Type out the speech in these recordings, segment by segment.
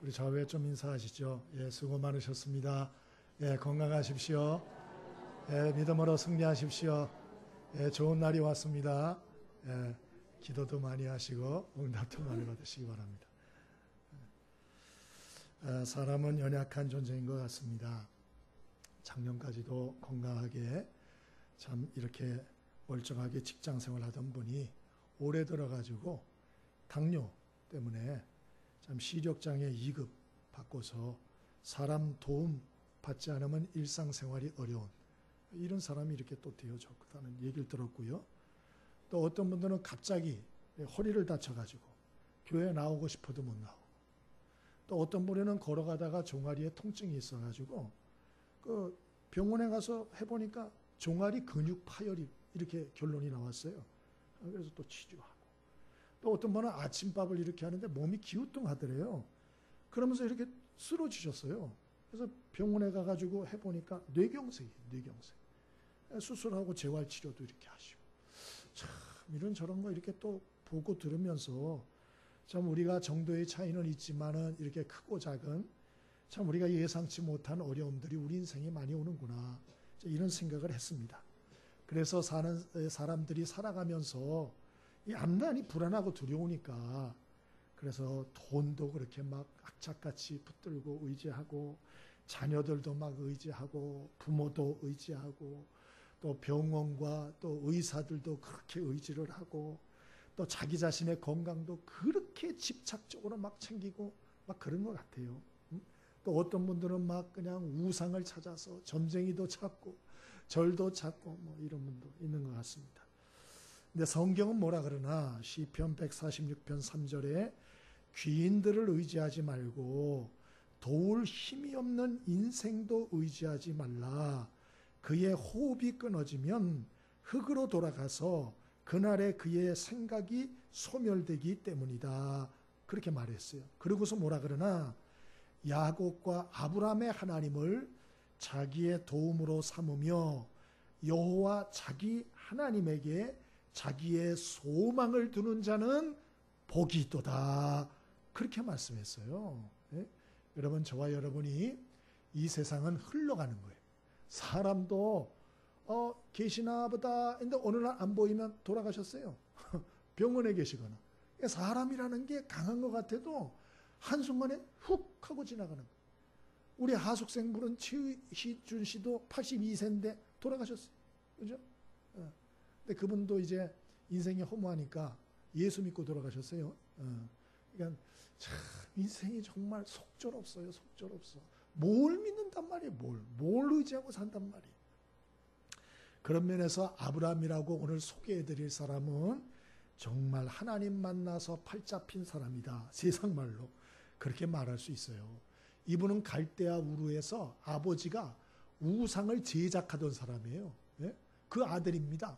우리 좌우에 좀 인사하시죠. 예, 수고 많으셨습니다. 예, 건강하십시오. 예, 믿음으로 승리하십시오. 예, 좋은 날이 왔습니다. 예, 기도도 많이 하시고 응답도 많이 받으시기 바랍니다. 사람은 연약한 존재인 것 같습니다. 작년까지도 건강하게 참 이렇게 멀쩡하게 직장생활 하던 분이 올해 들어가지고 당뇨 때문에 참 시력장애 2급 받고서 사람 도움 받지 않으면 일상생활이 어려운 이런 사람이 이렇게 또 되어졌다는 얘기를 들었고요. 또 어떤 분들은 갑자기 허리를 다쳐가지고 교회 나오고 싶어도 못 나오고, 또 어떤 분은 걸어가다가 종아리에 통증이 있어가지고 그 병원에 가서 해보니까 종아리 근육 파열이 이렇게 결론이 나왔어요. 그래서 또 치료하고, 또 어떤 분은 아침밥을 이렇게 하는데 몸이 기우뚱하더래요. 그러면서 이렇게 쓰러지셨어요. 그래서 병원에 가가지고 해보니까 뇌경색이에요. 뇌경색. 수술하고 재활치료도 이렇게 하시고, 참 이런 저런 거 이렇게 또 보고 들으면서 참 우리가 정도의 차이는 있지만은 이렇게 크고 작은 참 우리가 예상치 못한 어려움들이 우리 인생에 많이 오는구나, 이런 생각을 했습니다. 그래서 사는 사람들이 살아가면서 이 암난이 불안하고 두려우니까, 그래서 돈도 그렇게 막 악착같이 붙들고 의지하고, 자녀들도 막 의지하고, 부모도 의지하고, 또 병원과 또 의사들도 그렇게 의지를 하고, 또 자기 자신의 건강도 그렇게 집착적으로 막 챙기고 막 그런 것 같아요. 또 어떤 분들은 막 그냥 우상을 찾아서 점쟁이도 찾고 절도 찾고 뭐 이런 분도 있는 것 같습니다. 근데 성경은 뭐라 그러나, 시편 146편 3절에 귀인들을 의지하지 말고 도울 힘이 없는 인생도 의지하지 말라. 그의 호흡이 끊어지면 흙으로 돌아가서 그날에 그의 생각이 소멸되기 때문이다. 그렇게 말했어요. 그러고서 뭐라 그러나, 야곱과 아브라함의 하나님을 자기의 도움으로 삼으며 여호와 자기 하나님에게 자기의 소망을 두는 자는 복이 있도다. 그렇게 말씀했어요. 네? 여러분, 저와 여러분이 이 세상은 흘러가는 거예요. 사람도 계시나 보다 했는데 어느 날 안 보이면 돌아가셨어요. 병원에 계시거나. 사람이라는 게 강한 것 같아도 한순간에 훅 하고 지나가는 거예요. 우리 하숙생분은 최희준 씨도 82세인데 돌아가셨어요. 그죠? 근데 그분도 이제 인생이 허무하니까 예수 믿고 돌아가셨어요. 그러니까 참 인생이 정말 속절없어요. 속절없어. 뭘 믿는단 말이에요. 뭘 의지하고 산단 말이에요. 그런 면에서 아브라함이라고 오늘 소개해드릴 사람은 정말 하나님 만나서 팔자 핀 사람이다. 세상 말로 그렇게 말할 수 있어요. 이분은 갈대아 우르에서 아버지가 우상을 제작하던 사람이에요. 예? 그 아들입니다.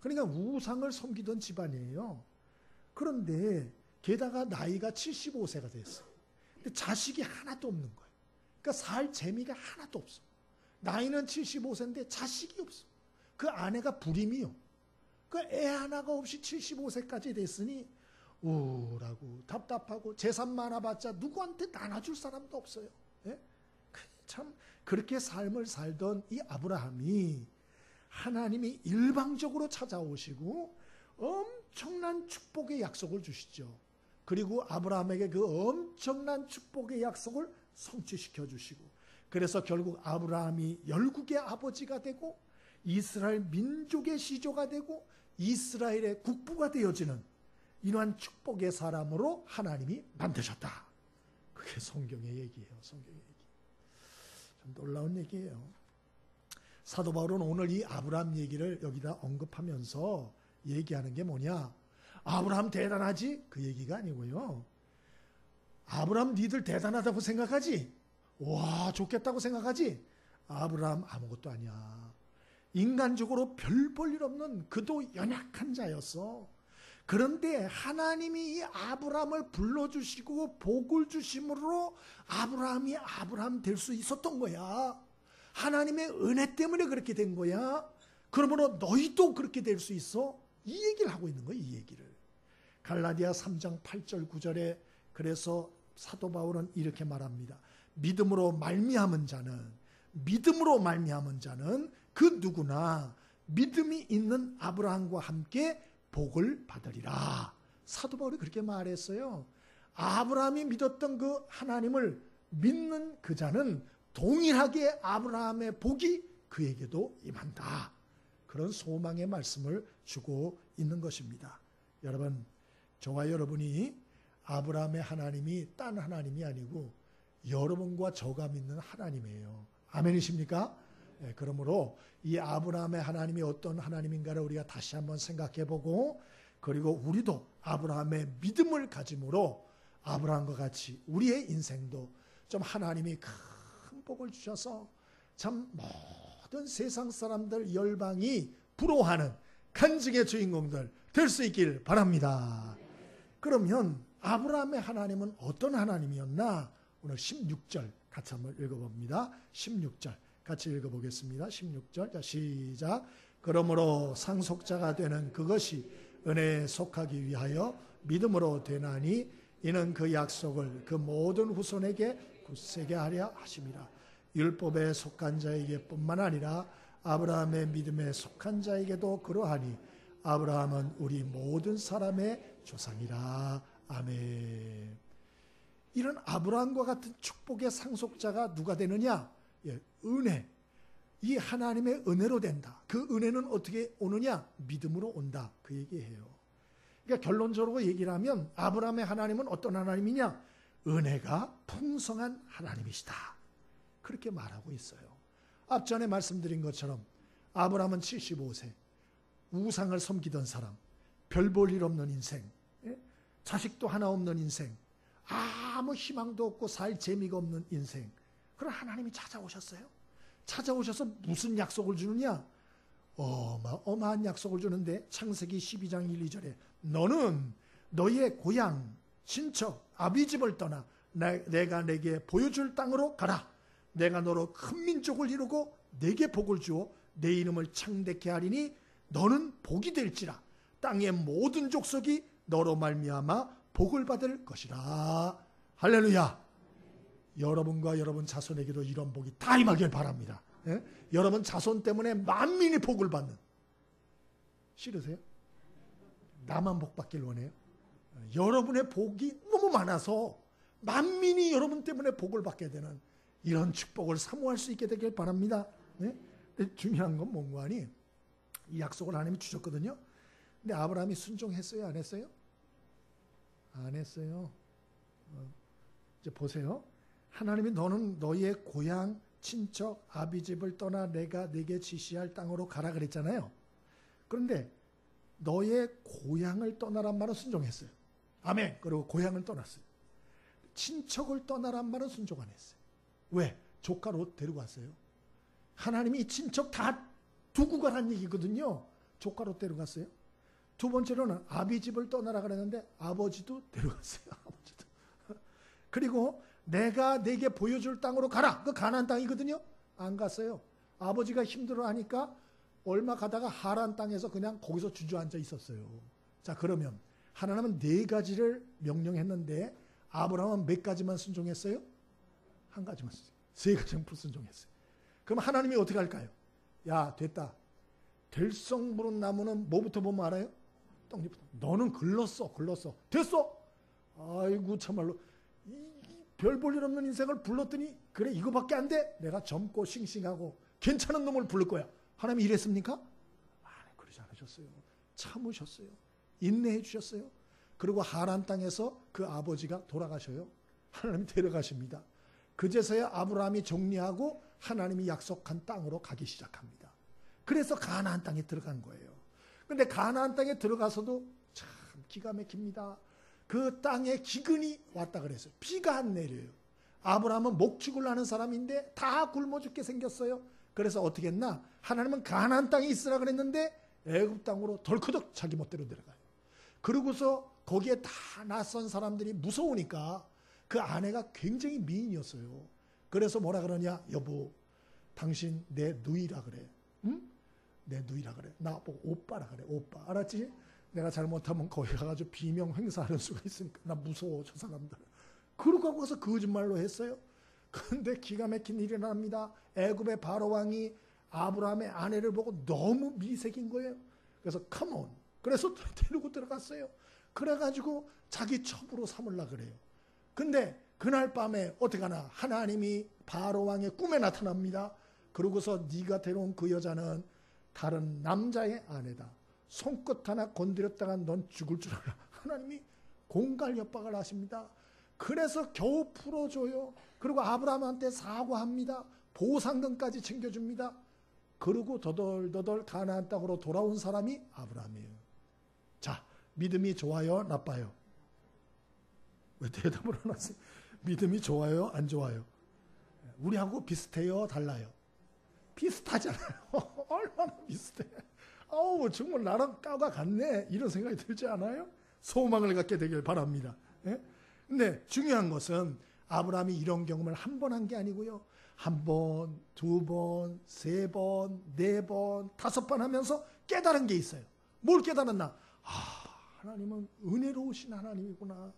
그러니까 우상을 섬기던 집안이에요. 그런데 게다가 나이가 75세가 됐어요. 근데 자식이 하나도 없는 거예요. 그러니까 살 재미가 하나도 없어. 나이는 75세인데 자식이 없어. 그 아내가 불임이요. 그 애 하나가 없이 75세까지 됐으니 우울하고 답답하고 재산 많아봤자 누구한테 나눠줄 사람도 없어요. 예? 참 그렇게 삶을 살던 이 아브라함이 하나님이 일방적으로 찾아오시고 엄청난 축복의 약속을 주시죠. 그리고 아브라함에게 그 엄청난 축복의 약속을 성취시켜 주시고, 그래서 결국 아브라함이 열국의 아버지가 되고 이스라엘 민족의 시조가 되고 이스라엘의 국부가 되어지는 이러한 축복의 사람으로 하나님이 만드셨다. 그게 성경의 얘기예요. 성경의 얘기. 참 놀라운 얘기예요. 사도 바울은 오늘 이 아브라함 얘기를 여기다 언급하면서 얘기하는 게 뭐냐? 아브라함 대단하지? 그 얘기가 아니고요. 아브라함 니들 대단하다고 생각하지? 와, 좋겠다고 생각하지? 아브라함 아무것도 아니야. 인간적으로 별 볼 일 없는 그도 연약한 자였어. 그런데 하나님이 이 아브라함을 불러주시고 복을 주심으로 아브라함이 아브라함 될 수 있었던 거야. 하나님의 은혜 때문에 그렇게 된 거야. 그러므로 너희도 그렇게 될 수 있어. 이 얘기를 하고 있는 거야. 이 얘기를. 갈라디아 3장 8절 9절에 그래서 사도 바울은 이렇게 말합니다. 믿음으로 말미암은 자는 그 누구나 믿음이 있는 아브라함과 함께 복을 받으리라. 사도 바울이 그렇게 말했어요. 아브라함이 믿었던 그 하나님을 믿는 그 자는 동일하게 아브라함의 복이 그에게도 임한다. 그런 소망의 말씀을 주고 있는 것입니다. 여러분, 저와 여러분이 아브라함의 하나님이 딴 하나님이 아니고 여러분과 저가 믿는 하나님이에요. 아멘이십니까? 네, 그러므로 이 아브라함의 하나님이 어떤 하나님인가를 우리가 다시 한번 생각해보고, 그리고 우리도 아브라함의 믿음을 가짐으로 아브라함과 같이 우리의 인생도 좀 하나님이 큰 복을 주셔서 참 모든 세상 사람들 열방이 부러워하는 간증의 주인공들 될 수 있길 바랍니다. 그러면 아브라함의 하나님은 어떤 하나님이었나? 오늘 16절 같이 한번 읽어봅니다. 16절 같이 읽어보겠습니다. 16절, 자, 시작. 그러므로 상속자가 되는 그것이 은혜에 속하기 위하여 믿음으로 되나니 이는 그 약속을 그 모든 후손에게 굳세게 하려 하심이라. 율법에 속한 자에게 뿐만 아니라 아브라함의 믿음에 속한 자에게도 그러하니 아브라함은 우리 모든 사람의 조상이라. 아멘. 이런 아브라함과 같은 축복의 상속자가 누가 되느냐? 예, 은혜. 이 하나님의 은혜로 된다. 그 은혜는 어떻게 오느냐? 믿음으로 온다. 그 얘기예요. 그러니까 결론적으로 얘기를 하면 아브라함의 하나님은 어떤 하나님이냐? 은혜가 풍성한 하나님이시다. 그렇게 말하고 있어요. 앞전에 말씀드린 것처럼 아브라함은 75세, 우상을 섬기던 사람, 별 볼 일 없는 인생, 자식도 하나 없는 인생, 아무 희망도 없고 살 재미가 없는 인생. 그런 하나님이 찾아오셨어요. 찾아오셔서 무슨 약속을 주느냐? 어마어마한 약속을 주는데 창세기 12장 1, 2절에 너는 너의 고향, 친척, 아비집을 떠나 내가 내게 보여줄 땅으로 가라. 내가 너로 큰 민족을 이루고 내게 복을 주어 내 이름을 창대케 하리니 너는 복이 될지라. 땅의 모든 족속이 너로 말미암아 복을 받을 것이라. 할렐루야. 여러분과 여러분 자손에게도 이런 복이 다 임하길 바랍니다. 예? 여러분 자손 때문에 만민이 복을 받는. 싫으세요? 나만 복 받길 원해요? 여러분의 복이 너무 많아서 만민이 여러분 때문에 복을 받게 되는 이런 축복을 사모할 수 있게 되길 바랍니다. 네? 근데 중요한 건 뭔가 하니 이 약속을 하나님이 주셨거든요. 근데 아브라함이 순종했어요? 안 했어요? 안 했어요. 이제 보세요. 하나님이 너는 너의 고향, 친척, 아비집을 떠나 내가 네게 지시할 땅으로 가라 그랬잖아요. 그런데 너의 고향을 떠나란 말은 순종했어요. 아멘. 그리고 고향을 떠났어요. 친척을 떠나란 말은 순종 안 했어요. 왜? 조카 롯 데리고 왔어요. 하나님이 이 친척 다 두고 가란 얘기거든요. 조카 롯 데리고 갔어요. 두 번째로는 아비집을 떠나라 그랬는데 아버지도 데려갔어요. 아버지도. 그리고 내가 내게 보여줄 땅으로 가라. 그 가나안 땅이거든요. 안 갔어요. 아버지가 힘들어하니까 얼마 가다가 하란 땅에서 그냥 거기서 주저앉아 있었어요. 자, 그러면 하나님은 4가지를 명령했는데 아브라함은 몇 가지만 순종했어요? 한 가지만 순종했어요. 3가지만 불순종했어요. 그럼 하나님이 어떻게 할까요? 야, 됐다. 들성 부른 나무는 뭐부터 보면 알아요? 떡잎부터. 너는 글렀어. 됐어. 아이고 참말로 별 볼 일 없는 인생을 불렀더니 그래 이거밖에 안 돼? 내가 젊고 싱싱하고 괜찮은 놈을 부를 거야. 하나님이 이랬습니까? 아니, 그러지 않으셨어요. 참으셨어요. 인내해 주셨어요. 그리고 하란 땅에서 그 아버지가 돌아가셔요. 하나님이 데려가십니다. 그제서야 아브라함이 정리하고 하나님이 약속한 땅으로 가기 시작합니다. 그래서 가나안 땅에 들어간 거예요. 그런데 가나안 땅에 들어가서도 참 기가 막힙니다. 그 땅에 기근이 왔다 그랬어요. 비가 안 내려요. 아브라함은 목축을 하는 사람인데 다 굶어 죽게 생겼어요. 그래서 어떻게 했나? 하나님은 가나안 땅에 있으라 그랬는데 애굽 땅으로 덜커덕 자기 멋대로 들어가요. 그러고서 거기에 다 낯선 사람들이 무서우니까 그 아내가 굉장히 미인이었어요. 그래서 뭐라 그러냐? 여보, 당신 내 누이라 그래. 응? 내 누이라 그래. 나보고 오빠라 그래. 오빠. 알았지? 내가 잘못하면 거기 가가지고 비명 행사하는 수가 있으니까 나 무서워 저 사람들. 그러고 가서 거짓말로 했어요. 그런데 기가 막힌 일이 납니다. 애굽의 바로 왕이 아브라함의 아내를 보고 너무 미색인 거예요. 그래서 come on. 그래서 데리고 들어갔어요. 그래가지고 자기 첩으로 삼으려 그래요. 근데 그날 밤에 어떻게 하나 하나님이 바로 왕의 꿈에 나타납니다. 그러고서 네가 데려온 그 여자는 다른 남자의 아내다. 손끝 하나 건드렸다가 넌 죽을 줄 알아. 하나님이 공갈 협박을 하십니다. 그래서 겨우 풀어줘요. 그리고 아브라함한테 사과합니다. 보상금까지 챙겨줍니다. 그리고 더덜더덜 가나안 땅으로 돌아온 사람이 아브라함이에요. 자, 믿음이 좋아요? 나빠요? 왜 대답을 안 하세요? 믿음이 좋아요? 안 좋아요? 우리하고 비슷해요? 달라요? 비슷하잖아요. 얼마나 비슷해. 어우, 정말 나랑 까가 같네. 이런 생각이 들지 않아요? 소망을 갖게 되길 바랍니다. 예? 근데 중요한 것은 아브라함이 이런 경험을 한 번 한 게 아니고요. 한 번, 두 번, 세 번, 네 번, 다섯 번 하면서 깨달은 게 있어요. 뭘 깨달았나? 아, 하나님은 은혜로우신 하나님이구나.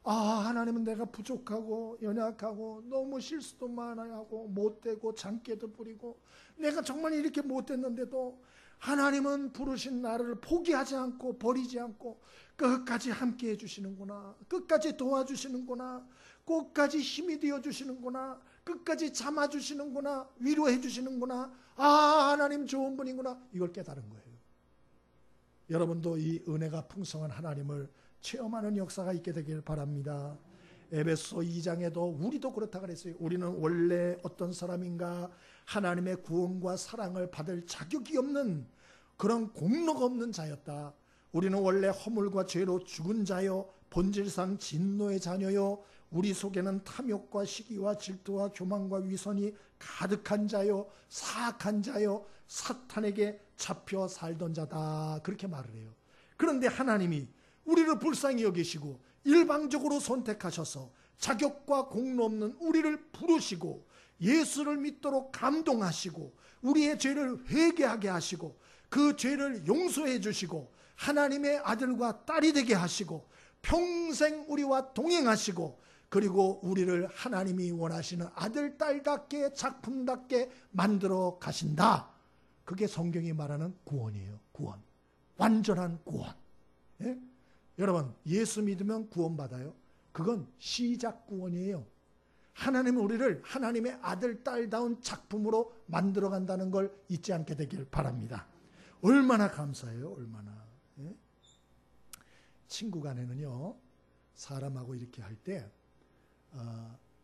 아, 하나님은 내가 부족하고 연약하고 너무 실수도 많아야 하고 못되고 장깨도 부리고 내가 정말 이렇게 못됐는데도 하나님은 부르신 나를 포기하지 않고 버리지 않고 끝까지 함께 해주시는구나. 끝까지 도와주시는구나. 끝까지 힘이 되어주시는구나. 끝까지 참아주시는구나. 위로해주시는구나. 아, 하나님 좋은 분이구나. 이걸 깨달은 거예요. 여러분도 이 은혜가 풍성한 하나님을 체험하는 역사가 있게 되길 바랍니다. 에베소 2장에도 우리도 그렇다 그랬어요. 우리는 원래 어떤 사람인가? 하나님의 구원과 사랑을 받을 자격이 없는 그런 공로가 없는 자였다. 우리는 원래 허물과 죄로 죽은 자요, 본질상 진노의 자녀요, 우리 속에는 탐욕과 시기와 질투와 교만과 위선이 가득한 자요, 사악한 자요, 사탄에게 잡혀 살던 자다. 그렇게 말을 해요. 그런데 하나님이 우리를 불쌍히 여기시고 일방적으로 선택하셔서 자격과 공로 없는 우리를 부르시고 예수를 믿도록 감동하시고 우리의 죄를 회개하게 하시고 그 죄를 용서해 주시고 하나님의 아들과 딸이 되게 하시고 평생 우리와 동행하시고 그리고 우리를 하나님이 원하시는 아들, 딸답게 작품답게 만들어 가신다. 그게 성경이 말하는 구원이에요. 구원. 완전한 구원. 예? 여러분, 예수 믿으면 구원받아요. 그건 시작 구원이에요. 하나님은 우리를 하나님의 아들, 딸다운 작품으로 만들어 간다는 걸 잊지 않게 되길 바랍니다. 얼마나 감사해요. 얼마나. 예? 친구 간에는요. 사람하고 이렇게 할 때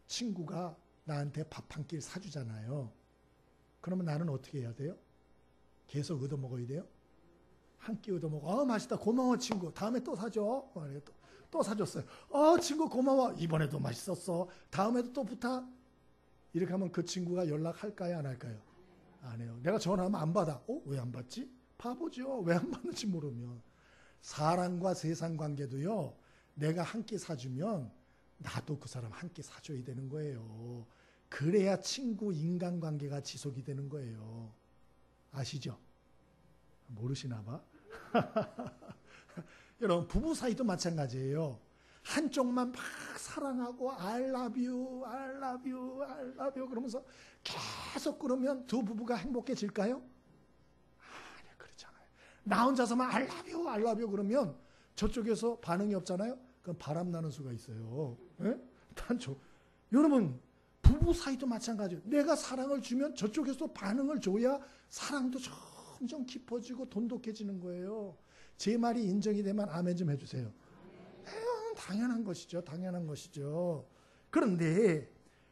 친구가 나한테 밥 한 끼를 사주잖아요. 그러면 나는 어떻게 해야 돼요? 계속 얻어먹어야 돼요? 한 끼 얻어먹어. 맛있다. 고마워 친구. 다음에 또 사줘. 또 사줬어요. 친구 고마워. 이번에도 맛있었어. 다음에도 또 부탁. 이렇게 하면 그 친구가 연락할까요? 안 할까요? 안 해요. 내가 전화하면 안 받아. 왜 안 받지? 바보죠. 왜 안 받는지 모르면. 사람과 세상 관계도요. 내가 한 끼 사주면 나도 그 사람 한 끼 사줘야 되는 거예요. 그래야 친구 인간관계가 지속이 되는 거예요. 아시죠? 모르시나 봐. 여러분 부부 사이도 마찬가지예요. 한쪽만 막 사랑하고 I love you, I love you, I love you 그러면서 계속 그러면 두 부부가 행복해질까요? 아니 그렇잖아요. 나 혼자서만 I love you, I love you 그러면 저쪽에서 반응이 없잖아요. 그럼 바람 나는 수가 있어요. 예? 단조. 여러분 부부 사이도 마찬가지예요. 내가 사랑을 주면 저쪽에서 반응을 줘야 사랑도 점점 깊어지고 돈독해지는 거예요. 제 말이 인정이 되면 아멘 좀 해주세요. 당연한 것이죠. 당연한 것이죠. 그런데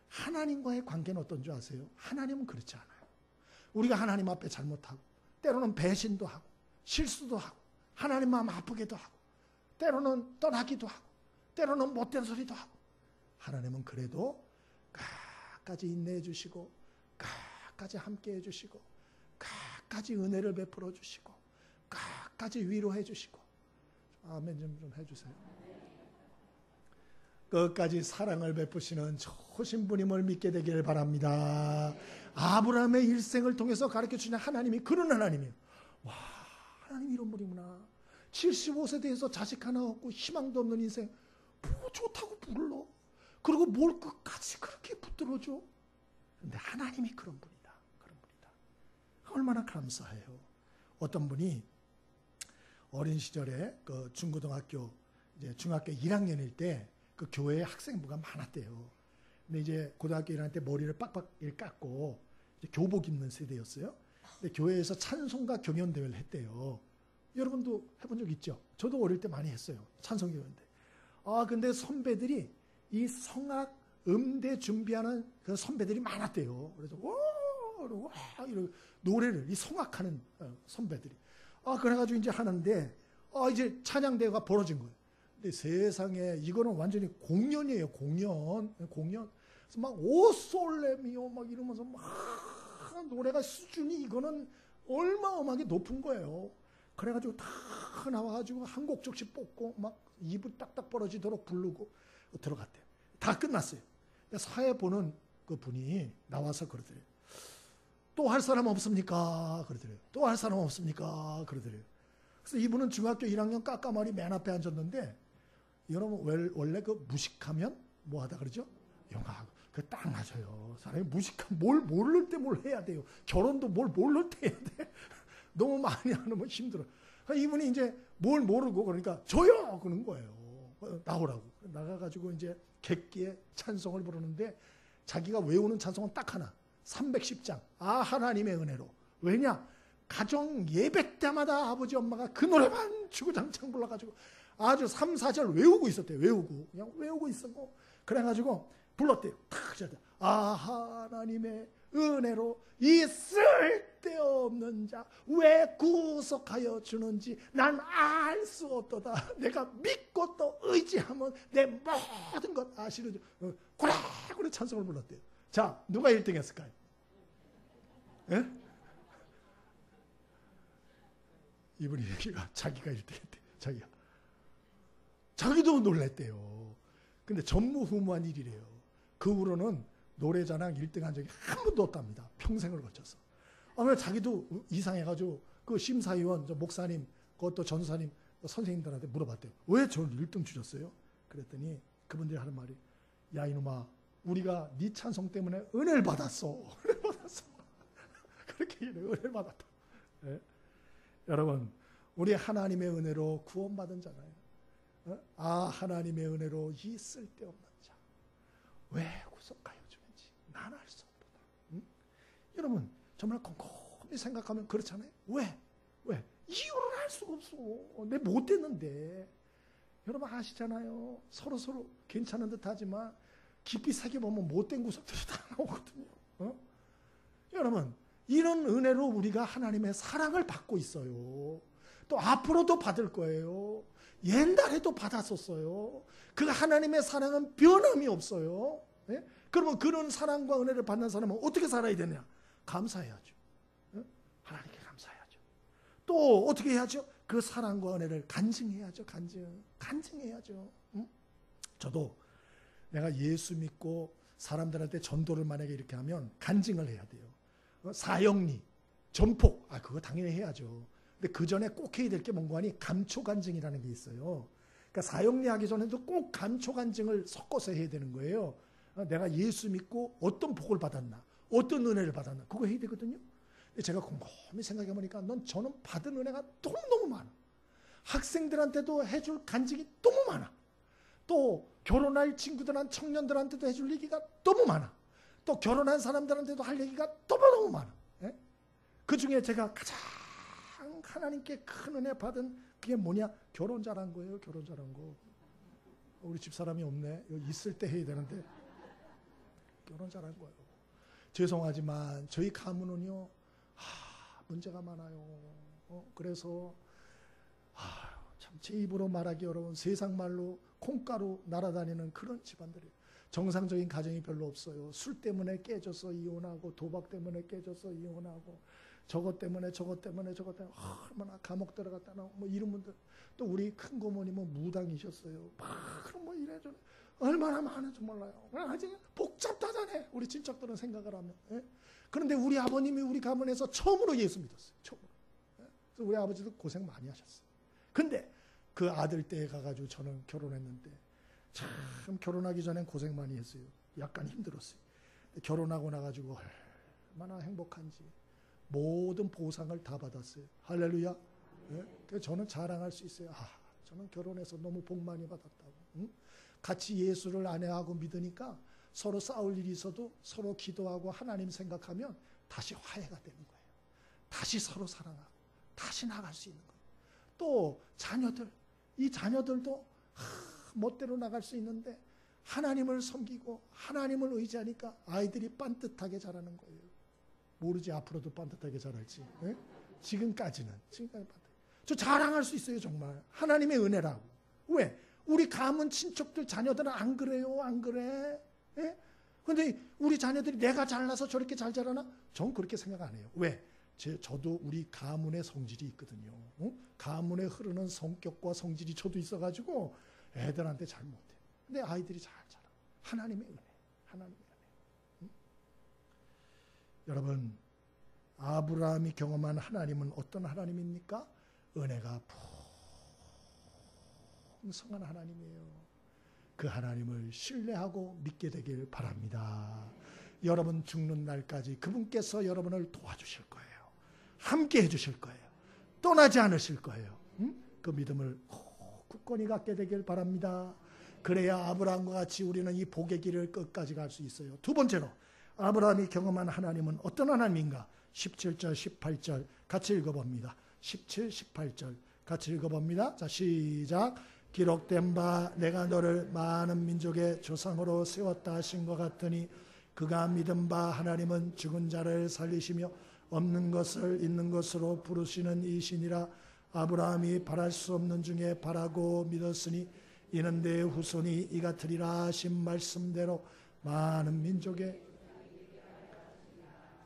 하나님과의 관계는 어떤 줄 아세요? 하나님은 그렇지 않아요. 우리가 하나님 앞에 잘못하고 때로는 배신도 하고 실수도 하고 하나님 마음 아프게도 하고 때로는 떠나기도 하고 때로는 못된 소리도 하고 하나님은 그래도 끝까지 인내해 주시고 끝까지 함께 해 주시고 끝까지 은혜를 베풀어 주시고 끝까지 위로해 주시고 아멘 좀 해주세요. 끝까지 사랑을 베푸시는 좋으신 분임을 믿게 되기를 바랍니다. 아브라함의 일생을 통해서 가르쳐주시는 하나님이 그런 하나님이에요. 와, 하나님 이런 분이구나. 75세 돼서 자식 하나 없고 희망도 없는 인생 뭐 좋다고 불러. 그리고 뭘 끝까지 그렇게 붙들어줘? 근데 하나님이 그런 분이다. 그런 분이다. 얼마나 감사해요. 어떤 분이 어린 시절에 그 중고등학교, 이제 중학교 1학년일 때 그 교회에 학생부가 많았대요. 근데 이제 고등학교 1학년 때 머리를 빡빡 깎고 이제 교복 입는 세대였어요. 근데 교회에서 찬송가 경연 대회를 했대요. 여러분도 해본 적 있죠? 저도 어릴 때 많이 했어요. 찬송 경연대. 근데 선배들이 이 성악 음대 준비하는 그 선배들이 많았대요. 그래서 와 이런 노래를 이 성악하는 선배들이 그래가지고 이제 하는데 이제 찬양대회가 벌어진 거예요. 근데 세상에 이거는 완전히 공연이에요. 공연. 그래서 막 오솔레미오 막 이러면서 막 노래가 수준이 이거는 얼마어마하게 높은 거예요. 그래가지고 다 나와가지고 한 곡씩씩 뽑고 막 입을 딱딱 벌어지도록 부르고 들어갔대요. 다 끝났어요. 사회 보는 그 분이 나와서 그러더래요. 또 할 사람 없습니까? 그러더래요. 또 할 사람 없습니까? 그러더래요. 그래서 이분은 중학교 1학년 까까머리 맨 앞에 앉았는데, 여러분 원래 그 무식하면 뭐 하다 그러죠? 영화하고. 그 딱 맞아요. 사람이 무식하면 뭘 모를 때 뭘 해야 돼요. 결혼도 뭘 모를 때 해야 돼. 너무 많이 안 하면 힘들어. 이분이 이제 뭘 모르고 그러니까 저요! 그러는 거예요. 나오라고. 나가가지고 이제 객기에 찬송을 부르는데 자기가 외우는 찬송은 딱 하나. 310장. 하나님의 은혜로. 왜냐? 가정 예배 때마다 아버지 엄마가 그 노래만 주구장창 불러가지고 아주 3, 4절 외우고 있었대요. 외우고. 그냥 외우고 있었고. 그래가지고 불렀대요. 탁 하나님의 은혜로 이 쓸데없는 자 왜 구속하여 주는지 난 알 수 없도다. 내가 믿고 또 의지하면 내 모든 것 아시는 고래고래 찬송을 불렀대요. 자, 누가 1등 했을까요? 예? 이분이 얘기가 자기가 1등 했대요. 자기도 놀랬대요. 근데 전무후무한 일이래요. 그 후로는 노래자랑 1등 한 적이 한 번도 없답니다. 평생을 거쳐서. 자기도 이상해가지고 그 심사위원, 목사님, 그것도 전사님, 선생님들한테 물어봤대요. 왜 저를 1등 주셨어요? 그랬더니 그분들이 하는 말이, 야 이놈아, 우리가 네 찬송 때문에 은혜를 받았어. 은혜를 받았어. 그렇게 은혜를 받았다. 네? 여러분, 우리 하나님의 은혜로 구원받은 자가요. 하나님의 은혜로 이 쓸데없는 자 왜 구속하여 주는지 난 알 수 없도다. 여러분 정말 곰곰이 생각하면 그렇잖아요. 왜? 이유를 알 수가 없어. 내 못됐는데. 여러분 아시잖아요. 서로 괜찮은 듯 하지만 깊이 새겨보면 못된 구석들이 다 나오거든요. 여러분 이런 은혜로 우리가 하나님의 사랑을 받고 있어요. 또 앞으로도 받을 거예요. 옛날에도 받았었어요. 그 하나님의 사랑은 변함이 없어요. 네? 그러면 그런 사랑과 은혜를 받는 사람은 어떻게 살아야 되냐? 감사해야죠. 네? 하나님께 감사해야죠. 또 어떻게 해야죠? 그 사랑과 은혜를 간증해야죠. 간증해야죠. 저도 내가 예수 믿고 사람들한테 전도를 만약에 이렇게 하면 간증을 해야 돼요. 사형리, 전폭, 그거 당연히 해야죠. 근데 그 전에 꼭 해야 될 게 뭔가 하니 감초간증이라는 게 있어요. 그러니까 사형리 하기 전에도 꼭 감초간증을 섞어서 해야 되는 거예요. 내가 예수 믿고 어떤 복을 받았나, 어떤 은혜를 받았나, 그거 해야 되거든요. 근데 제가 곰곰이 생각해 보니까 저는 받은 은혜가 너무너무 많아. 학생들한테도 해줄 간증이 너무 많아. 또 결혼할 친구들한 청년들한테도 해줄 얘기가 너무 많아. 또 결혼한 사람들한테도 할 얘기가 너무너무 많아. 예? 그 중에 제가 가장 하나님께 큰 은혜 받은 그게 뭐냐? 결혼 잘한 거예요. 결혼 잘한 거. 우리 집사람이 없네. 여기 있을 때 해야 되는데 결혼 잘한 거예요. 죄송하지만 저희 가문은요 문제가 많아요. 그래서 참 제 입으로 말하기 어려운 세상 말로 콩가루 날아다니는 그런 집안들이에요. 정상적인 가정이 별로 없어요. 술 때문에 깨져서 이혼하고 도박 때문에 깨져서 이혼하고 저것 때문에 얼마나 감옥 들어갔다 나오고 이런 분들. 또 우리 큰 고모님은 무당이셨어요. 그럼 이래저래 얼마나 많은지 몰라요. 아직 복잡하잖아요. 우리 친척들은 생각을 하면. 예? 그런데 우리 아버님이 우리 가문에서 처음으로 예수 믿었어요. 처음으로. 예? 그래서 우리 아버지도 고생 많이 하셨어요. 근데 그 아들 때에 가가지고 저는 결혼했는데 참 결혼하기 전엔 고생 많이 했어요. 약간 힘들었어요. 결혼하고 나가지고 얼마나 행복한지 모든 보상을 다 받았어요. 할렐루야. 네? 그래서 저는 자랑할 수 있어요. 저는 결혼해서 너무 복 많이 받았다고. 응? 같이 예수를 아내하고 믿으니까 서로 싸울 일이 있어도 서로 기도하고 하나님 생각하면 다시 화해가 되는 거예요. 다시 서로 사랑하고 다시 나갈 수 있는 거예요. 또 자녀들, 이 자녀들도 멋대로 나갈 수 있는데 하나님을 섬기고 하나님을 의지하니까 아이들이 빤듯하게 자라는 거예요. 모르지 앞으로도 빤듯하게 자랄지. 네? 지금까지는 빤듯. 저 자랑할 수 있어요. 정말 하나님의 은혜라고. 왜? 우리 가문 친척들 자녀들은 안 그래요. 안 그래. 그런데 우리 자녀들이 내가 잘나서 저렇게 잘 자라나? 전 그렇게 생각 안 해요. 왜? 저도 우리 가문의 성질이 있거든요. 가문에 흐르는 성격과 성질이 저도 있어가지고 애들한테 잘 못해요. 근데 아이들이 잘 자라. 하나님의 은혜. 하나님의 은혜. 여러분, 아브라함이 경험한 하나님은 어떤 하나님입니까? 은혜가 풍성한 하나님이에요. 그 하나님을 신뢰하고 믿게 되길 바랍니다. 여러분 죽는 날까지 그분께서 여러분을 도와주실 거예요. 함께 해주실 거예요. 떠나지 않으실 거예요. 그 믿음을 굳건히 갖게 되길 바랍니다. 그래야 아브라함과 같이 우리는 이 복의 길을 끝까지 갈 수 있어요. 두 번째로 아브라함이 경험한 하나님은 어떤 하나님인가? 17절 18절 같이 읽어봅니다. 17, 18절 같이 읽어봅니다. 자, 시작. 기록된 바 내가 너를 많은 민족의 조상으로 세웠다 하신 것 같으니 그가 믿은 바 하나님은 죽은 자를 살리시며 없는 것을 있는 것으로 부르시는 이시니라. 아브라함이 바랄 수 없는 중에 바라고 믿었으니 이는 내 후손이 이 같으리라 하신 말씀대로 많은 민족의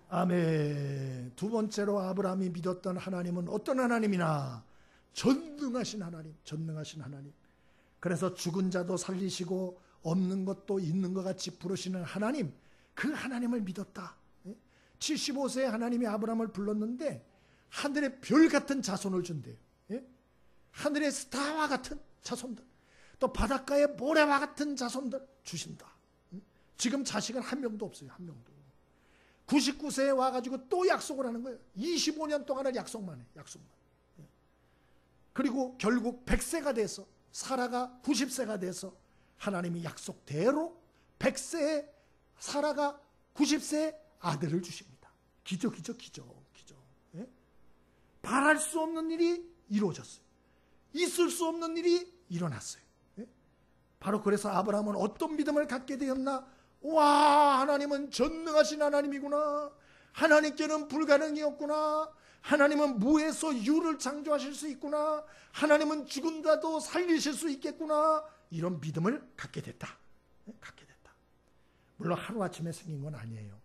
아멘. 두 번째로 아브라함이 믿었던 하나님은 어떤 하나님이나 전능하신 하나님, 전능하신 하나님. 그래서 죽은 자도 살리시고 없는 것도 있는 것 같이 부르시는 하나님, 그 하나님을 믿었다. 75세에 하나님이 아브라함을 불렀는데 하늘의 별 같은 자손을 준대요. 하늘의 스타와 같은 자손들, 또 바닷가의 모래와 같은 자손들 주신다. 지금 자식은 한 명도 없어요. 한 명도. 99세에 와가지고 또 약속을 하는 거예요. 25년 동안을 약속만 해. 약속만. 그리고 결국 100세가 돼서 사라가 90세가 돼서 하나님이 약속대로 100세에 사라가 90세에 아들을 주십니다. 기적이죠. 기적. 예? 바랄 수 없는 일이 이루어졌어요. 있을 수 없는 일이 일어났어요. 예? 바로 그래서 아브라함은 어떤 믿음을 갖게 되었나? 와, 하나님은 전능하신 하나님이구나. 하나님께는 불가능이 없구나. 하나님은 무에서 유를 창조하실 수 있구나. 하나님은 죽은 자도 살리실 수 있겠구나. 이런 믿음을 갖게 됐다. 갖게 됐다. 물론 하루아침에 생긴 건 아니에요.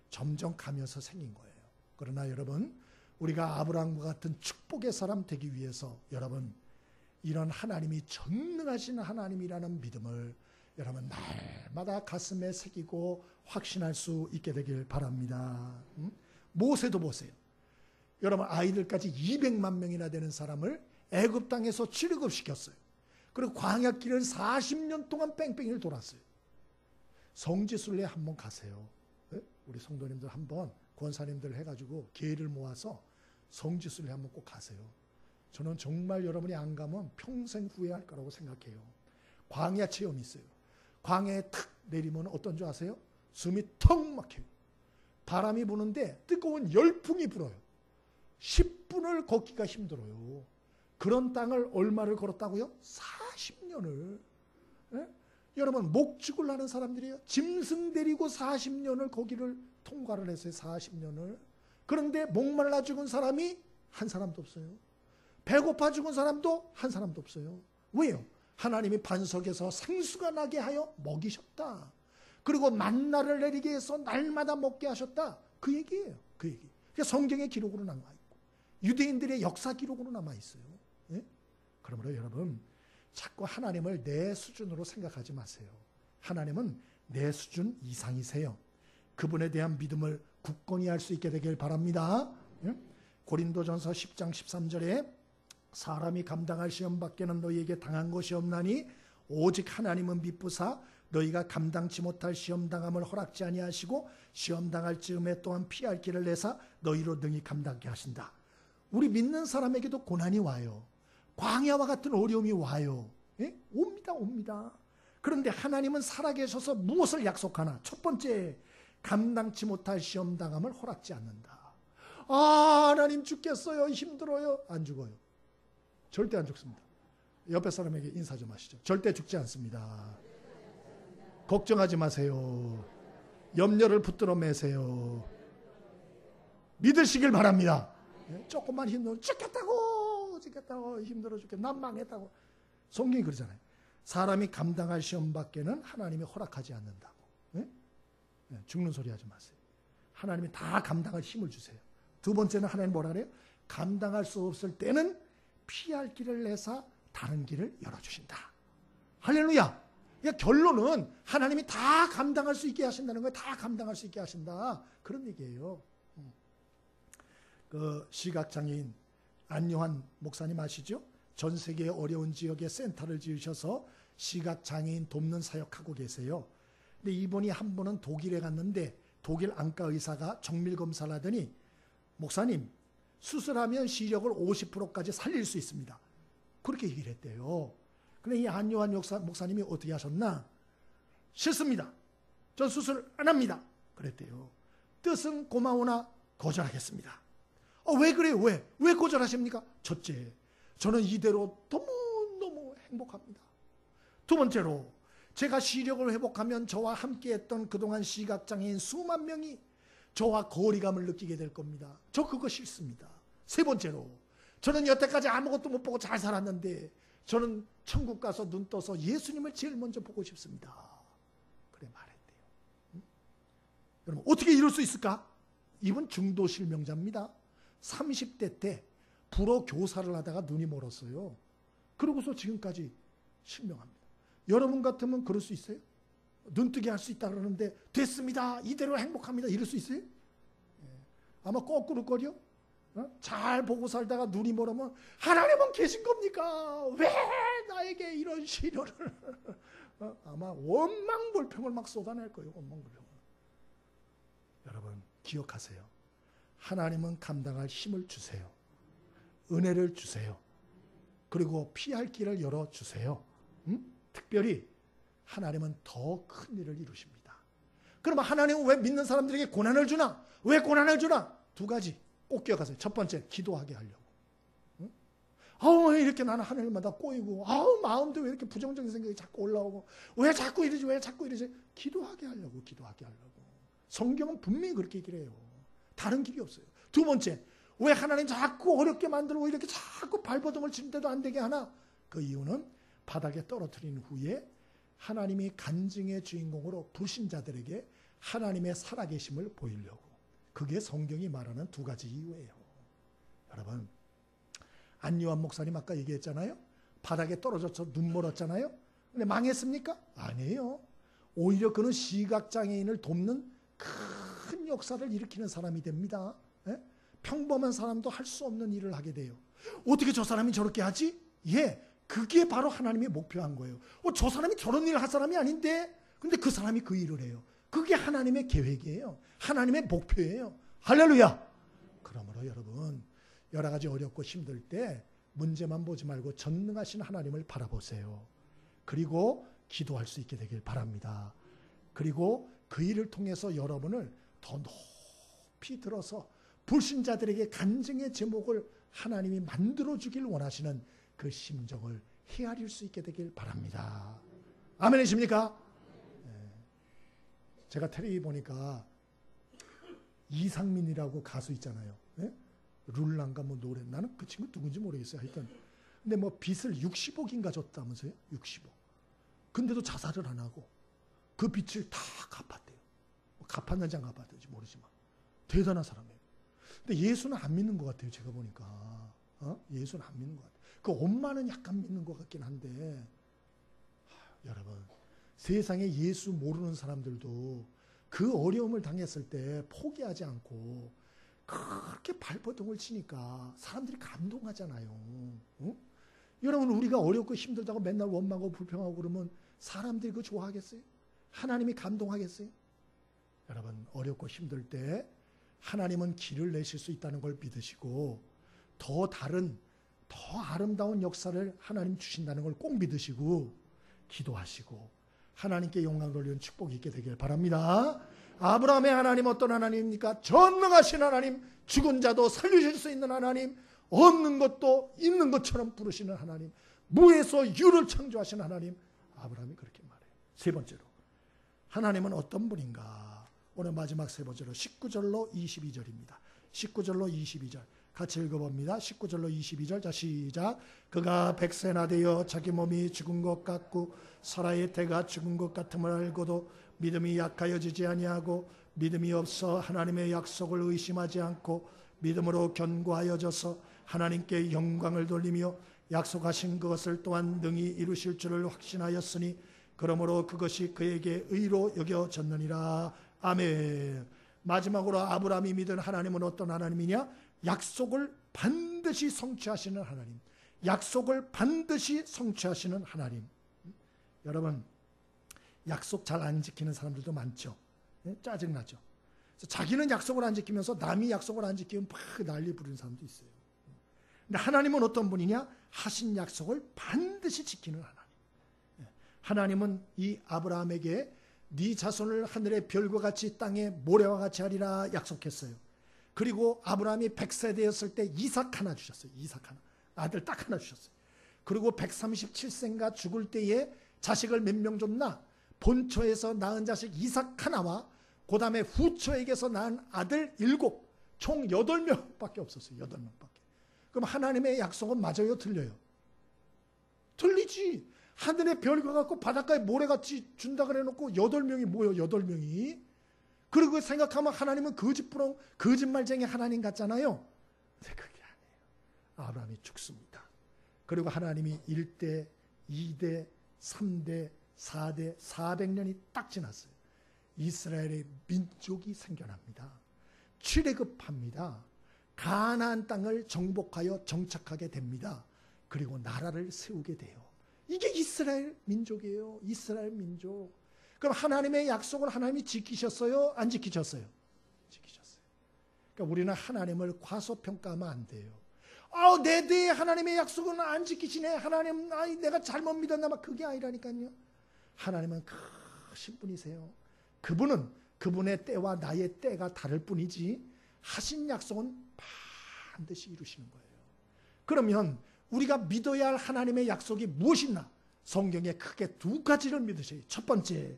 점점 가면서 생긴 거예요. 그러나 여러분, 우리가 아브라함과 같은 축복의 사람 되기 위해서 여러분, 이런 하나님이 전능하신 하나님이라는 믿음을 여러분 날마다 가슴에 새기고 확신할 수 있게 되길 바랍니다. 모세도 보세요. 여러분, 아이들까지 200만 명이나 되는 사람을 애굽 땅에서 출애굽시켰어요. 그리고 광야길을 40년 동안 뺑뺑이를 돌았어요. 성지순례 한번 가세요. 우리 성도님들 한번 권사님들 해가지고 기회를 모아서 성지순례 한번 꼭 가세요. 저는 정말 여러분이 안 가면 평생 후회할 거라고 생각해요. 광야 체험이 있어요. 광야에 탁 내리면 어떤 줄 아세요? 숨이 턱 막혀요. 바람이 부는데 뜨거운 열풍이 불어요. 10분을 걷기가 힘들어요. 그런 땅을 얼마를 걸었다고요? 40년을. 예? 여러분, 목축을 하는 사람들이에요. 짐승 데리고 40년을 거기를 통과를 했어요. 40년을. 그런데 목말라 죽은 사람이 한 사람도 없어요. 배고파 죽은 사람도 한 사람도 없어요. 왜요? 하나님이 반석에서 생수가 나게 하여 먹이셨다. 그리고 만나를 내리게 해서 날마다 먹게 하셨다. 그 얘기예요. 그 얘기. 그게 성경의 기록으로 남아있고 유대인들의 역사 기록으로 남아있어요. 예? 그러므로 여러분, 자꾸 하나님을 내 수준으로 생각하지 마세요. 하나님은 내 수준 이상이세요. 그분에 대한 믿음을 굳건히 할 수 있게 되길 바랍니다. 예? 고린도전서 10장 13절에 사람이 감당할 시험 밖에는 너희에게 당한 것이 없나니 오직 하나님은 미쁘사 너희가 감당치 못할 시험당함을 허락지 아니하시고 시험당할 즈음에 또한 피할 길을 내사 너희로 능히 감당케 하신다. 우리 믿는 사람에게도 고난이 와요. 광야와 같은 어려움이 와요. 예? 옵니다. 그런데 하나님은 살아계셔서 무엇을 약속하나? 첫 번째, 감당치 못할 시험당함을 허락지 않는다. 하나님 죽겠어요. 힘들어요. 안 죽어요. 절대 안 죽습니다. 옆에 사람에게 인사 좀 하시죠. 절대 죽지 않습니다. 걱정하지 마세요. 염려를 붙들어 매세요. 믿으시길 바랍니다. 조금만 힘들어 죽겠다고 힘들어 죽겠다. 난 망했다고. 성경이 그러잖아요. 사람이 감당할 시험밖에는 하나님이 허락하지 않는다고. 죽는 소리 하지 마세요. 하나님이 다 감당할 힘을 주세요. 두 번째는 하나님 뭐라 그래요? 감당할 수 없을 때는 피할 길을 내사 다른 길을 열어주신다. 할렐루야. 그러니까 결론은 하나님이 다 감당할 수 있게 하신다는 거예요. 다 감당할 수 있게 하신다. 그런 얘기예요. 그 시각장애인 안요한 목사님 아시죠? 전 세계 어려운 지역에 센터를 지으셔서 시각장애인 돕는 사역하고 계세요. 근데 이분이 한 번은 독일에 갔는데 독일 안과 의사가 정밀 검사를 하더니 목사님, 수술하면 시력을 50%까지 살릴 수 있습니다. 그렇게 얘기를 했대요. 근데 이 안요한 목사님이 어떻게 하셨나? 싫습니다. 전 수술 안 합니다. 그랬대요. 뜻은 고마우나 거절하겠습니다. 왜 그래요? 왜 거절하십니까? 첫째, 저는 이대로 너무너무 행복합니다. 두 번째로, 제가 시력을 회복하면 저와 함께했던 그동안 시각장애인 수만 명이 저와 거리감을 느끼게 될 겁니다. 저 그거 싫습니다. 세 번째로, 저는 여태까지 아무것도 못 보고 잘 살았는데 저는 천국 가서 눈 떠서 예수님을 제일 먼저 보고 싶습니다. 그래 말했대요. 여러분 어떻게 이럴 수 있을까? 이분 중도 실명자입니다. 30대 때 불어 교사를 하다가 눈이 멀었어요. 그러고서 지금까지 실명합니다. 여러분 같으면 그럴 수 있어요? 눈뜨게 할 수 있다 그러는데 됐습니다. 이대로 행복합니다. 이럴 수 있어요? 아마 거꾸로거려? 잘 보고 살다가 눈이 멀으면 하나님은 계신 겁니까? 왜 나에게 이런 시련을 아마 원망불평을 막 쏟아낼 거예요. 원망불평을. 여러분 기억하세요. 하나님은 감당할 힘을 주세요. 은혜를 주세요. 그리고 피할 길을 열어주세요. 특별히 하나님은 더 큰 일을 이루십니다. 그러면 하나님은 왜 믿는 사람들에게 고난을 주나? 왜 고난을 주나? 두 가지 꼭 기억하세요. 첫 번째, 기도하게 하려고. 왜 이렇게 나는 하늘마다 꼬이고, 마음도 왜 이렇게 부정적인 생각이 자꾸 올라오고, 왜 자꾸 이러지? 기도하게 하려고. 성경은 분명히 그렇게 얘기를 해요. 다른 길이 없어요. 두 번째, 왜 하나님 자꾸 어렵게 만들고 이렇게 자꾸 발버둥을 치는데도 안 되게 하나? 그 이유는 바닥에 떨어뜨린 후에 하나님이 간증의 주인공으로 불신자들에게 하나님의 살아계심을 보이려고. 그게 성경이 말하는 두 가지 이유예요. 여러분, 안요한 목사님 아까 얘기했잖아요. 바닥에 떨어져서 눈 멀었잖아요. 근데 망했습니까? 아니에요. 오히려 그는 시각장애인을 돕는 큰 역사를 일으키는 사람이 됩니다. 평범한 사람도 할 수 없는 일을 하게 돼요. 어떻게 저 사람이 저렇게 하지? 그게 바로 하나님의 목표한 거예요. 저 사람이 저런 일을 할 사람이 아닌데, 근데 그 사람이 그 일을 해요. 그게 하나님의 계획이에요. 하나님의 목표예요. 할렐루야! 그러므로 여러분, 여러 가지 어렵고 힘들 때 문제만 보지 말고 전능하신 하나님을 바라보세요. 그리고 기도할 수 있게 되길 바랍니다. 그리고 그 일을 통해서 여러분을 더 높이 들어서 불신자들에게 간증의 제목을 하나님이 만들어주길 원하시는 그 심정을 헤아릴 수 있게 되길 바랍니다. 아멘이십니까? 제가 텔레비 보니까 이상민이라고 가수 있잖아요. 룰란가 뭐 노래, 나는 그 친구 누군지 모르겠어요. 하여튼 근데 뭐 빚을 60억인가 줬다면서요? 60억. 근데도 자살을 안 하고 그 빚을 다 갚았대요. 갚았는지 안 갚았는지 모르지만 대단한 사람이에요. 근데 예수는 안 믿는 것 같아요. 제가 보니까 예수는 안 믿는 것 같아요. 그 엄마는 약간 믿는 것 같긴 한데 여러분, 세상에 예수 모르는 사람들도 그 어려움을 당했을 때 포기하지 않고 그렇게 발버둥을 치니까 사람들이 감동하잖아요. 여러분, 우리가 어렵고 힘들다고 맨날 원망하고 불평하고 그러면 사람들이 그거 좋아하겠어요? 하나님이 감동하겠어요? 여러분, 어렵고 힘들 때 하나님은 길을 내실 수 있다는 걸 믿으시고 더 다른, 더 아름다운 역사를 하나님 주신다는 걸 꼭 믿으시고 기도하시고 하나님께 영광 돌리는 축복이 있게 되길 바랍니다. 아브라함의 하나님 어떤 하나님입니까? 전능하신 하나님, 죽은 자도 살리실 수 있는 하나님, 없는 것도 있는 것처럼 부르시는 하나님, 무에서 유를 창조하신 하나님. 아브라함이 그렇게 말해요. 세 번째로, 하나님은 어떤 분인가? 오늘 마지막 세 번째로 19절로 22절입니다. 19절로 22절 같이 읽어봅니다. 19절로 22절. 자, 시작. 그가 100세나 되어 자기 몸이 죽은 것 같고 사라의 태가 죽은 것 같음을 알고도 믿음이 약하여지지 아니하고 믿음이 없어 하나님의 약속을 의심하지 않고 믿음으로 견고하여져서 하나님께 영광을 돌리며 약속하신 그것을 또한 능히 이루실 줄을 확신하였으니 그러므로 그것이 그에게 의로 여겨졌느니라. 아멘. 마지막으로 아브라함이 믿은 하나님은 어떤 하나님이냐? 약속을 반드시 성취하시는 하나님. 약속을 반드시 성취하시는 하나님. 여러분, 약속 잘 안 지키는 사람들도 많죠. 짜증나죠. 자기는 약속을 안 지키면서 남이 약속을 안 지키면 막 난리 부르는 사람도 있어요. 근데 하나님은 어떤 분이냐? 하신 약속을 반드시 지키는 하나님. 하나님은 이 아브라함에게 네 자손을 하늘의 별과 같이 땅의 모래와 같이 하리라 약속했어요. 그리고 아브라함이 100세 되었을 때 이삭 하나 주셨어요. 이삭 하나. 아들 딱 하나 주셨어요. 그리고 137세인가 죽을 때에 자식을 몇 명 줬나? 본처에서 낳은 자식 이삭 하나와 그 다음에 후처에게서 낳은 아들 7, 총 8명밖에 없었어요. 8명밖에. 그럼 하나님의 약속은 맞아요? 틀려요? 틀리지. 하늘의 별과 같고 바닷가에 모래같이 준다 그래놓고 8명이 뭐예요? 8명이. 그리고 생각하면 하나님은 거짓부렁, 거짓말쟁이 하나님 같잖아요. 근데 그게 아니에요. 아브라함이 죽습니다. 그리고 하나님이 1대, 2대, 3대, 4대, 400년이 딱 지났어요. 이스라엘의 민족이 생겨납니다. 출애굽합니다. 가나안 땅을 정복하여 정착하게 됩니다. 그리고 나라를 세우게 돼요. 이게 이스라엘 민족이에요. 이스라엘 민족. 그럼 하나님의 약속을 하나님이 지키셨어요? 안 지키셨어요? 지키셨어요. 그러니까 우리는 하나님을 과소평가하면 안 돼요. 내 대에 하나님의 약속은 안 지키시네. 하나님, 내가 잘못 믿었나 봐. 그게 아니라니까요. 하나님은 크신 분이세요. 그분은 그분의 때와 나의 때가 다를 뿐이지 하신 약속은 반드시 이루시는 거예요. 그러면 우리가 믿어야 할 하나님의 약속이 무엇이나 성경에 크게 두 가지를 믿으세요. 첫 번째,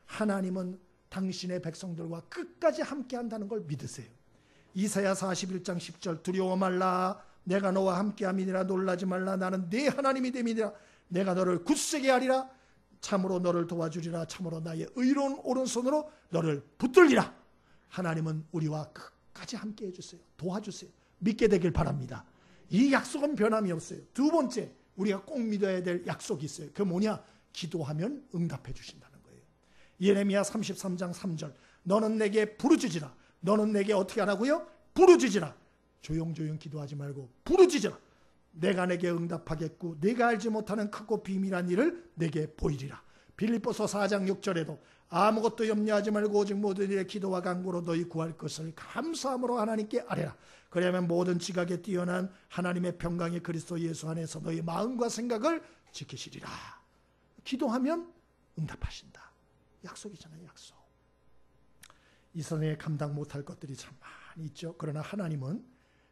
하나님은 당신의 백성들과 끝까지 함께 한다는 걸 믿으세요. 이사야 41장 10절 두려워 말라 내가 너와 함께함이니라 놀라지 말라 나는 네 하나님이 됨이니라 내가 너를 굳세게 하리라 참으로 너를 도와주리라 참으로 나의 의로운 오른손으로 너를 붙들리라. 하나님은 우리와 끝까지 함께 해주세요. 도와주세요. 믿게 되길 바랍니다. 이 약속은 변함이 없어요. 두 번째, 우리가 꼭 믿어야 될 약속이 있어요. 그게 뭐냐? 기도하면 응답해 주신다는 거예요. 예레미야 33장 3절 너는 내게 부르짖으라. 너는 내게 어떻게 하라고요? 부르짖으라. 조용조용 기도하지 말고 부르짖으라. 내가 내게 응답하겠고 네가 알지 못하는 크고 비밀한 일을 내게 보이리라. 빌립보서 4장 6절에도 아무것도 염려하지 말고 오직 모든 일에 기도와 간구로 너희 구할 것을 감사함으로 하나님께 아뢰라. 그러면 모든 지각에 뛰어난 하나님의 평강이 그리스도 예수 안에서 너희 마음과 생각을 지키시리라. 기도하면 응답하신다. 약속이잖아요. 약속. 이 세상에 감당 못할 것들이 참 많이 있죠. 그러나 하나님은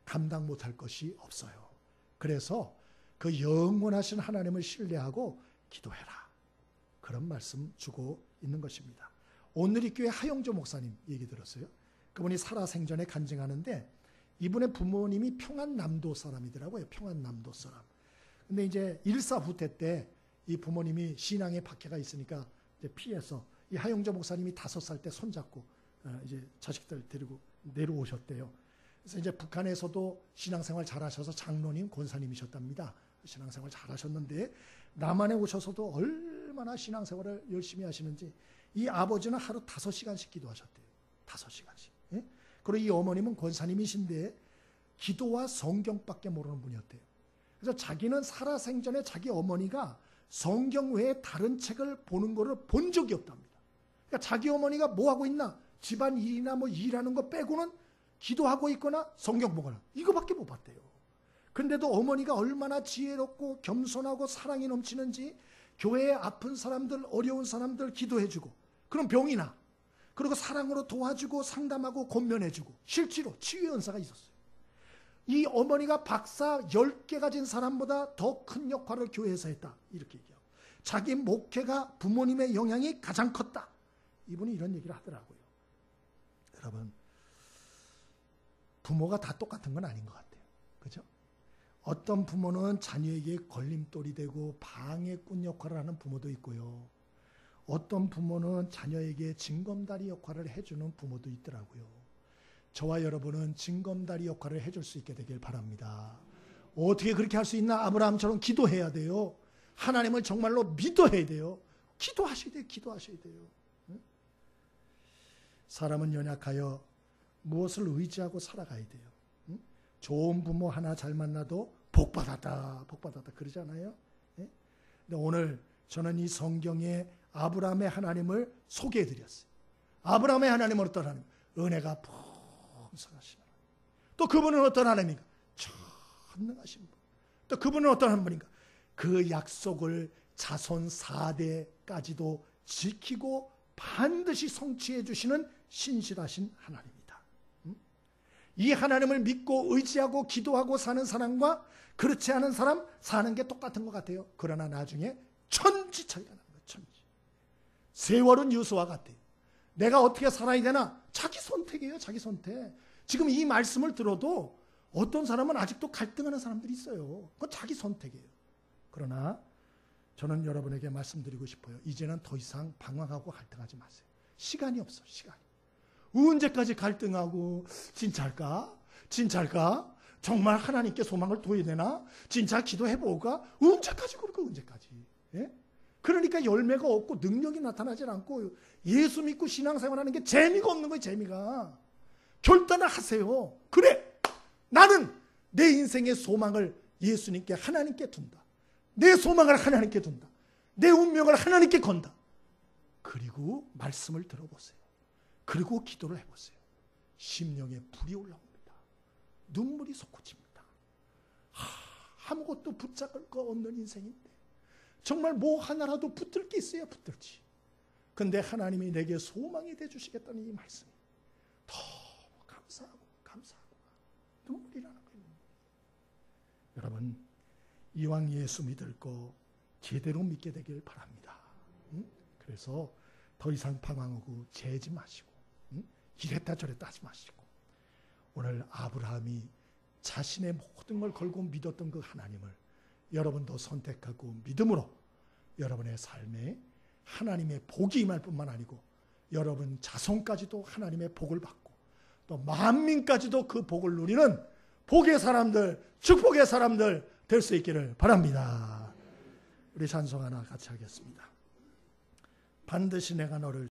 감당 못할 것이 없어요. 그래서 그 영원하신 하나님을 신뢰하고 기도해라. 그런 말씀 주고 있는 것입니다. 오늘이 교회 하영조 목사님 얘기 들었어요. 그분이 살아생전에 간증하는데 이분의 부모님이 평안남도 사람이더라고요. 평안남도 사람. 근데 이제 일사후퇴 때 이 부모님이 신앙에 박해가 있으니까 이제 피해서 이 하영조 목사님이 5살 때 손잡고 이제 자식들 데리고 내려오셨대요. 그래서 이제 북한에서도 신앙생활 잘하셔서 장로님, 권사님이셨답니다. 신앙생활 잘하셨는데 남한에 오셔서도 얼마나 신앙생활을 열심히 하시는지 이 아버지는 하루 5시간씩 기도하셨대요. 5시간씩. 예? 그리고 이 어머님은 권사님이신데 기도와 성경밖에 모르는 분이었대요. 그래서 자기는 살아생전에 자기 어머니가 성경 외에 다른 책을 보는 것을 본 적이 없답니다. 그러니까 자기 어머니가 뭐 하고 있나? 집안 일이나 뭐 일하는 거 빼고는 기도하고 있거나 성경 보거나 이거밖에 못 봤대요. 근데도 어머니가 얼마나 지혜롭고 겸손하고 사랑이 넘치는지 교회에 아픈 사람들, 어려운 사람들 기도해주고, 그럼 병이 나. 그리고 사랑으로 도와주고 상담하고 권면해주고 실제로 치유의 은사가 있었어요. 이 어머니가 박사 10개 가진 사람보다 더 큰 역할을 교회에서 했다. 이렇게 얘기하고 자기 목회가 부모님의 영향이 가장 컸다. 이분이 이런 얘기를 하더라고요. 여러분, 부모가 다 똑같은 건 아닌 것 같아요. 그죠? 어떤 부모는 자녀에게 걸림돌이 되고 방해꾼 역할을 하는 부모도 있고요. 어떤 부모는 자녀에게 징검다리 역할을 해주는 부모도 있더라고요. 저와 여러분은 징검다리 역할을 해줄 수 있게 되길 바랍니다. 어떻게 그렇게 할 수 있나? 아브라함처럼 기도해야 돼요. 하나님을 정말로 믿어야 돼요. 기도하셔야 돼요. 기도하셔야 돼요. 사람은 연약하여 무엇을 의지하고 살아가야 돼요. 좋은 부모 하나 잘 만나도 복받았다, 복받았다 그러잖아요. 근데 오늘 저는 이 성경에 아브라함의 하나님을 소개해드렸어요. 아브라함의 하나님은 어떤 하나님? 은혜가 풍성하신 하나님. 또 그분은 어떤 하나님인가? 전능하신 분. 또 그분은 어떤 분인가? 그 약속을 자손 4대까지도 지키고 반드시 성취해 주시는 신실하신 하나님입니다. 이 하나님을 믿고 의지하고 기도하고 사는 사람과 그렇지 않은 사람 사는 게 똑같은 것 같아요. 그러나 나중에 천지 차이가 나는 거예요. 천지. 세월은 유수와 같아요. 내가 어떻게 살아야 되나? 자기 선택이에요. 자기 선택. 지금 이 말씀을 들어도 어떤 사람은 아직도 갈등하는 사람들이 있어요. 그건 자기 선택이에요. 그러나 저는 여러분에게 말씀드리고 싶어요. 이제는 더 이상 방황하고 갈등하지 마세요. 시간이 없어. 시간이. 언제까지 갈등하고 진짜일까? 진짜일까? 정말 하나님께 소망을 둬야 되나? 진짜 기도해볼까? 언제까지 그럴까? 언제까지? 예? 그러니까 열매가 없고 능력이 나타나질 않고 예수 믿고 신앙생활하는 게 재미가 없는 거예요. 재미가. 결단을 하세요. 그래, 나는 내 인생의 소망을 예수님께 하나님께 둔다. 내 소망을 하나님께 둔다. 내 운명을 하나님께 건다. 그리고 말씀을 들어보세요. 그리고 기도를 해보세요. 심령에 불이 올라옵니다. 눈물이 솟구칩니다. 아무것도 붙잡을 거 없는 인생인데 정말 뭐 하나라도 붙들 게 있어야 붙들지. 근데 하나님이 내게 소망이 돼주시겠다는 이 말씀이 너무 감사하고 눈물이 나는 거예요. 여러분, 이왕 예수 믿을 거 제대로 믿게 되길 바랍니다. 그래서 더 이상 방황하고 재지 마시고 이랬다 저랬다 하지 마시고 오늘 아브라함이 자신의 모든 걸 걸고 믿었던 그 하나님을 여러분도 선택하고 믿음으로 여러분의 삶에 하나님의 복이 임할 뿐만 아니고 여러분 자손까지도 하나님의 복을 받고 또 만민까지도 그 복을 누리는 복의 사람들, 축복의 사람들 될 수 있기를 바랍니다. 우리 찬송 하나 같이 하겠습니다. 반드시 내가 너를